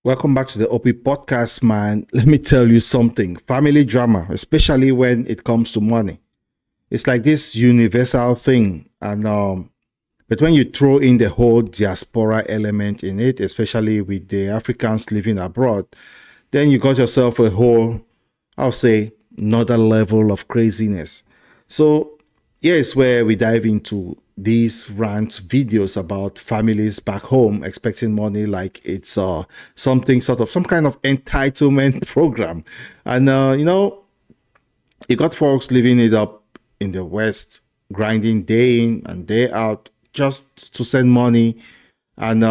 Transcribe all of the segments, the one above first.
Welcome back to the OP podcast, man. Let me tell you something. Family drama, especially when it comes to money, it's like this universal thing. But when you throw in the whole diaspora element in it, especially with the Africans living abroad, then you got yourself a whole, I'll say, another level of craziness. So here's where we dive into these rant videos about families back home expecting money like it's something sort of some kind of entitlement program. And you got folks living it up in the West, grinding day in and day out just to send money. And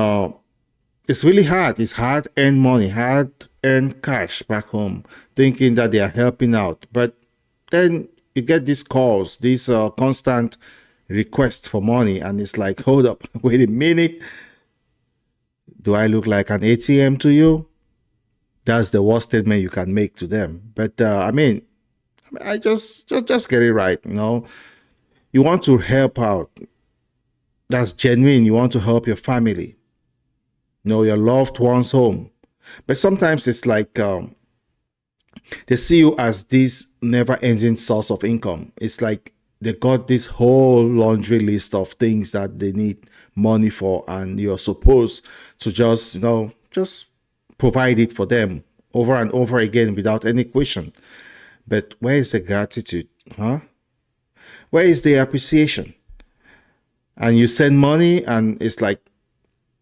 it's really hard. It's hard earned money, hard earned cash back home, thinking that they are helping out. But then you get these calls, these constant requests for money, and it's like, hold up, wait a minute. Do I look like an ATM to you? That's the worst statement you can make to them. But I just get it right. You want to help out. That's genuine. You want to help your family, your loved ones home. But sometimes it's like they see you as this never-ending source of income. It's like they got this whole laundry list of things that they need money for, and you're supposed to just provide it for them over and over again without any question. But where is the gratitude, huh? Where is the appreciation? And you send money, and it's like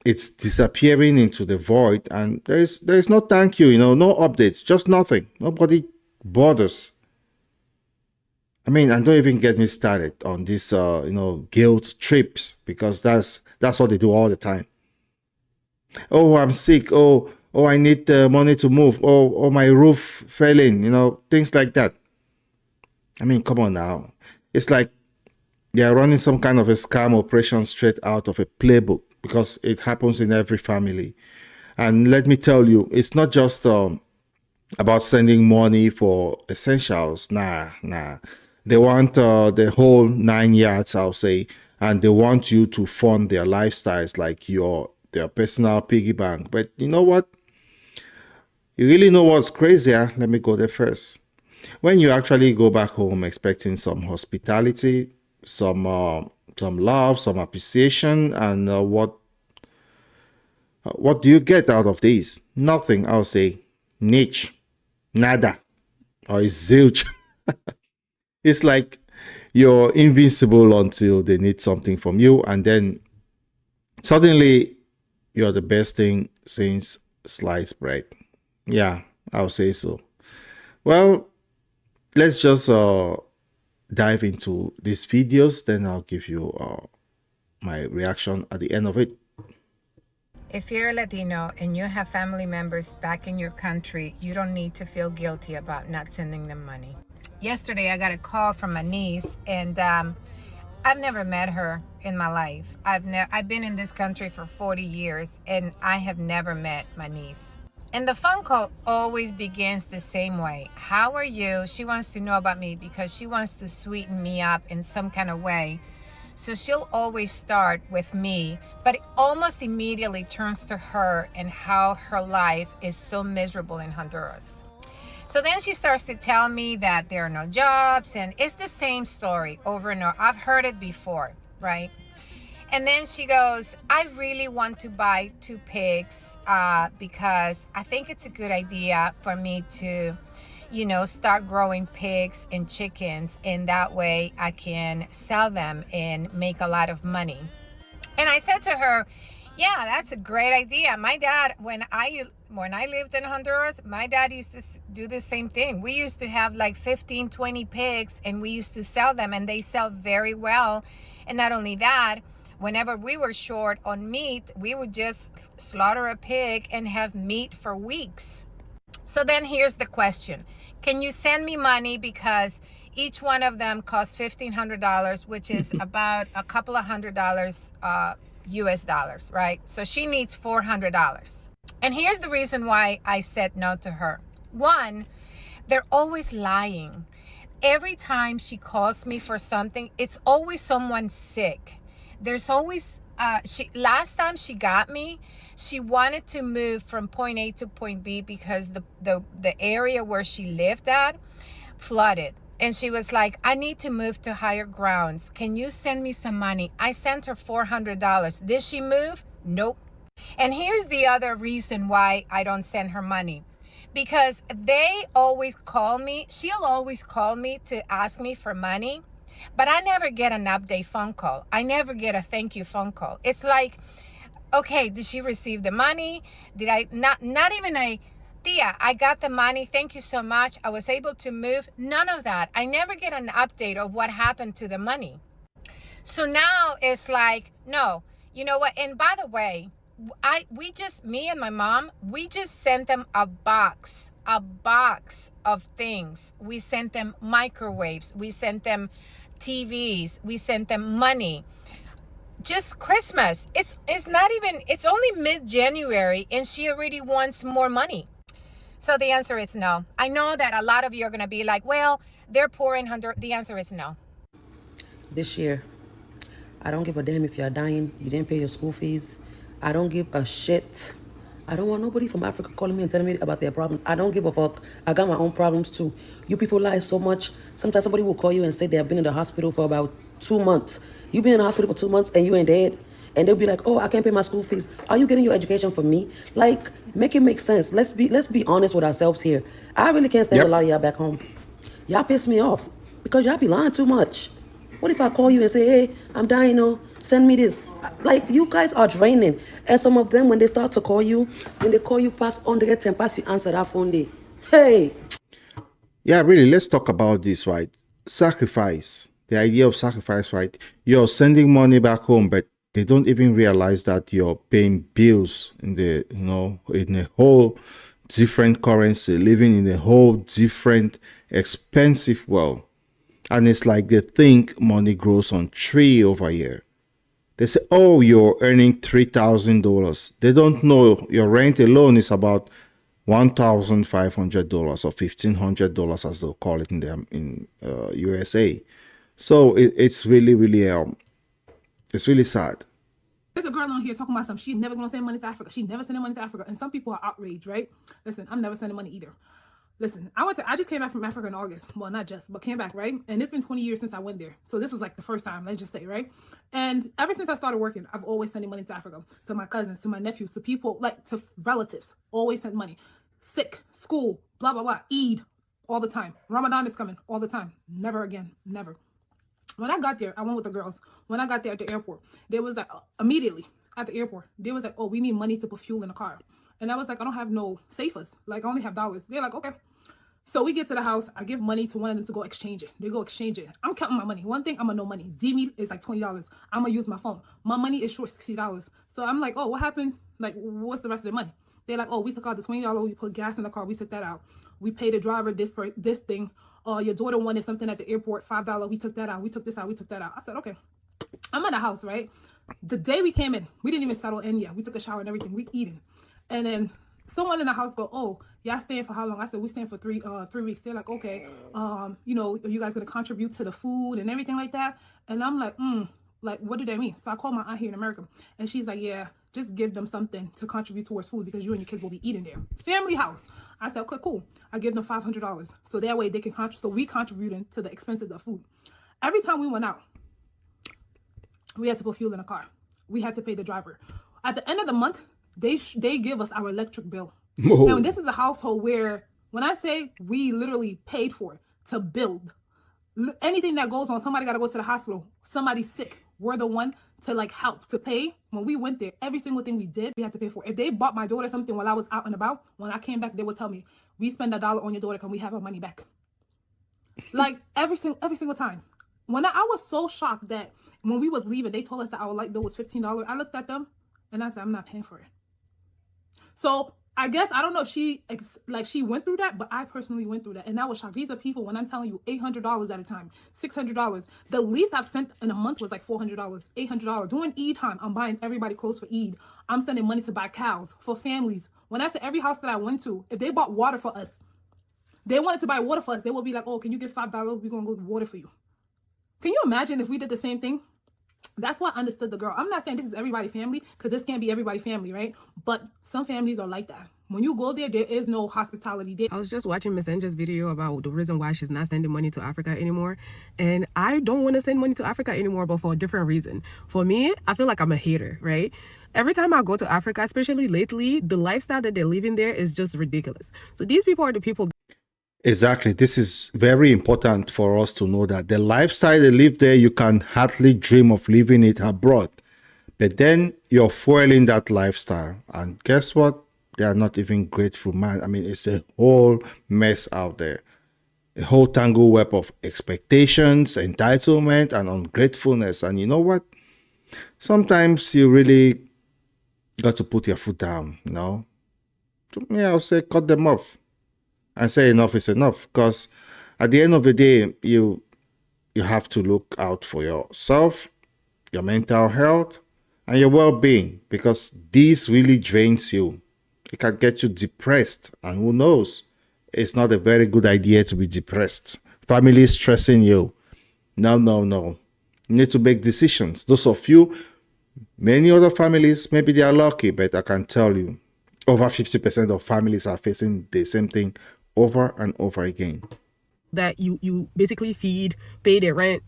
it's disappearing into the void, and there's no thank you, no updates, just nothing. Nobody bothers. And don't even get me started on this guilt trips, because that's what they do all the time. Oh, I'm sick. Oh, I need money to move. Oh, my roof fell in, things like that. Come on now. It's like they are running some kind of a scam operation straight out of a playbook, because it happens in every family. And let me tell you, it's not just about sending money for essentials. Nah. They want the whole 9 yards, I'll say, and they want you to fund their lifestyles like their personal piggy bank. But you know what? You really know what's crazier? Let me go there first. When you actually go back home expecting some hospitality, some love, some appreciation, and what do you get out of these? Nothing, I'll say. Niche, nada, or zilch. It's like you're invincible until they need something from you, and then suddenly you're the best thing since sliced bread. Yeah, I'll say so. Well, let's just dive into these videos, then I'll give you my reaction at the end of it. If you're a Latino and you have family members back in your country, you don't need to feel guilty about not sending them money. Yesterday, I got a call from my niece, and I've never met her in my life. I've been in this country for 40 years, and I have never met my niece. And the phone call always begins the same way. How are you? She wants to know about me because she wants to sweeten me up in some kind of way. So she'll always start with me, but it almost immediately turns to her and how her life is so miserable in Honduras. So then she starts to tell me that there are no jobs, and it's the same story over and over. I've heard it before, right? And then she goes, I really want to buy 2 pigs because I think it's a good idea for me to, start growing pigs and chickens, and that way I can sell them and make a lot of money. And I said to her, yeah, that's a great idea. My dad, when I lived in Honduras, my dad used to do the same thing. We used to have like 15, 20 pigs, and we used to sell them, and they sell very well. And not only that, whenever we were short on meat, we would just slaughter a pig and have meat for weeks. So then here's the question. Can you send me money? Because each one of them costs $1,500, which is about a couple of $100 US dollars, right? So she needs $400. And here's the reason why I said no to her. One, they're always lying. Every time she calls me for something, it's always someone sick. There's always She last time she got me, she wanted to move from point A to point B because the area where she lived at flooded. And she was like, I need to move to higher grounds. Can you send me some money? I sent her $400. Did she move? Nope. And here's the other reason why I don't send her money. Because they always call me. She'll always call me to ask me for money. But I never get an update phone call. I never get a thank you phone call. It's like, okay, did she receive the money? Did I not even a Tia, I got the money. Thank you so much. I was able to move. None of that. I never get an update of what happened to the money. So now it's like, no, you know what? And by the way, me and my mom, we just sent them a box of things. We sent them microwaves. We sent them TVs. We sent them money. Just Christmas. It's not even, it's only mid-January and she already wants more money. So the answer is no. I know that a lot of you are going to be like, well, they're poor in Honduras. The answer is no. This year, I don't give a damn if you're dying, you didn't pay your school fees. I don't give a shit. I don't want nobody from Africa calling me and telling me about their problems. I don't give a fuck. I got my own problems too. You people lie so much. Sometimes somebody will call you and say they have been in the hospital for about 2 months. You've been in the hospital for 2 months and you ain't dead. And they'll be like, oh, I can't pay my school fees. Are you getting your education from me? Like, make it make sense. Let's be honest with ourselves here. I really can't stand a lot of y'all back home. Y'all piss me off because y'all be lying too much. What if I call you and say, hey, I'm dying, send me this? Like, you guys are draining. And some of them, when they start to call you, when they call you pass on, they get 10 pass, you answer that phone day. Hey. Yeah, really, let's talk about this, right? Sacrifice. The idea of sacrifice, right? You're sending money back home, but they don't even realize that you're paying bills in in a whole different currency, living in a whole different expensive world. And it's like they think money grows on tree over here. They say, oh, you're earning $3,000. They don't know your rent alone is about $1,500 or $1,500, as they'll call it in USA. So it's really, it's really sad. There's a girl on here talking about something. She's never going to send money to Africa. She's never sending money to Africa. And some people are outraged, right? Listen, I'm never sending money either. Listen, I just came back from Africa in August. Well, not just, but came back, right? And it's been 20 years since I went there. So this was like the first time, let's just say, right? And ever since I started working, I've always sending money to Africa, to my cousins, to my nephews, to people, like to relatives. Always send money. Sick, school, blah, blah, blah. Eid, all the time. Ramadan is coming, all the time. Never again, never. When I got there, I went with the girls. When I got there at the airport, they was like, immediately at the airport, they was like, oh, we need money to put fuel in the car. And I was like, I don't have no safers. Like, I only have dollars. They're like, okay. So we get to the house. I give money to one of them to go exchange it. They go exchange it. I'm counting my money. One thing, I'm a no money. D-meat is like $20. I'm going to use my phone. My money is short $60. So I'm like, oh, what happened? Like, what's the rest of the money? They're like, oh, we took out the $20. We put gas in the car. We took that out. We paid the driver this thing. Your daughter wanted something at the airport, $5. We took that out. We took this out. We took that out. I said, okay. I'm at the house, right? The day we came in, we didn't even settle in yet. We took a shower and everything. We eating. And then someone in the house go, oh, y'all staying for how long? I said, we staying for 3 weeks. They're like, okay, are you guys gonna contribute to the food and everything like that? And I'm like, like, what do they mean? So I called my aunt here in America, and she's like, yeah, just give them something to contribute towards food because you and your kids will be eating there. Family house. I said, okay, cool. I give them $500. So that way they can so we contributing to the expenses of food. Every time we went out, we had to put fuel in the car. We had to pay the driver. At the end of the month, they give us our electric bill. Oh. Now, this is a household where, when I say we literally paid for it to build, anything that goes on, somebody got to go to the hospital, somebody's sick, we're the one to like help to pay. When we went there, every single thing we did, we had to pay for. If they bought my daughter something while I was out and about, when I came back, they would tell me, we spend $1 on your daughter, can we have our money back? Like every single time. When I was so shocked that when we was leaving, they told us that our light bill was $15. I looked at them and I said, I'm not paying for it. So I guess, I don't know if she went through that, but I personally went through that. And that was shocked. These are people, when I'm telling you, $800 at a time, $600. The least I've sent in a month was like $400, $800. During Eid time, I'm buying everybody clothes for Eid. I'm sending money to buy cows for families. When I said every house that I went to, if they bought water for us, they wanted to buy water for us, they would be like, oh, can you give $5? We're going to go get water for you. Can you imagine if we did the same thing? That's why I understood the girl. I'm not saying this is everybody's family, because this can't be everybody's family, right? But some families are like that. When you go there, there is no hospitality there. I was just watching Miss Angela's video about the reason why she's not sending money to Africa anymore. And I don't want to send money to Africa anymore, but for a different reason. For me, I feel like I'm a hater, right? Every time I go to Africa, especially lately, the lifestyle that they're living there is just ridiculous. So these people are the people. Exactly. This is very important for us to know that the lifestyle they live there, you can hardly dream of living it abroad. But then you're foiling that lifestyle. And guess what? They are not even grateful, man. I mean, it's a whole mess out there. A whole tangle web of expectations, entitlement, and ungratefulness. And you know what? Sometimes you really got to put your foot down, you know? To me, I'll say cut them off. And say enough is enough, because at the end of the day, you have to look out for yourself, your mental health, and your well-being, because this really drains you. It can get you depressed, and who knows, it's not a very good idea to be depressed. Family stressing you. No. You need to make decisions. Those of you, many other families, maybe they are lucky, but I can tell you, over 50% of families are facing the same thing over and over again. That you basically feed, pay their rent,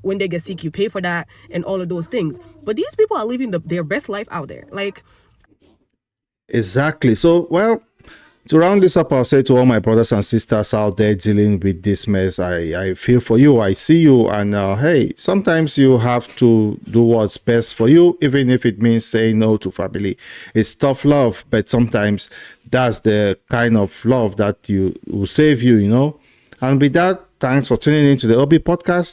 when they get sick, you pay for that and all of those things. But these people are living their best life out there. Like, exactly. So, well, to round this up, I'll say to all my brothers and sisters out there dealing with this mess, I feel for you, I see you, and hey, sometimes you have to do what's best for you, even if it means saying no to family. It's tough love, but sometimes that's the kind of love that will save you, And with that, thanks for tuning into the OB podcast.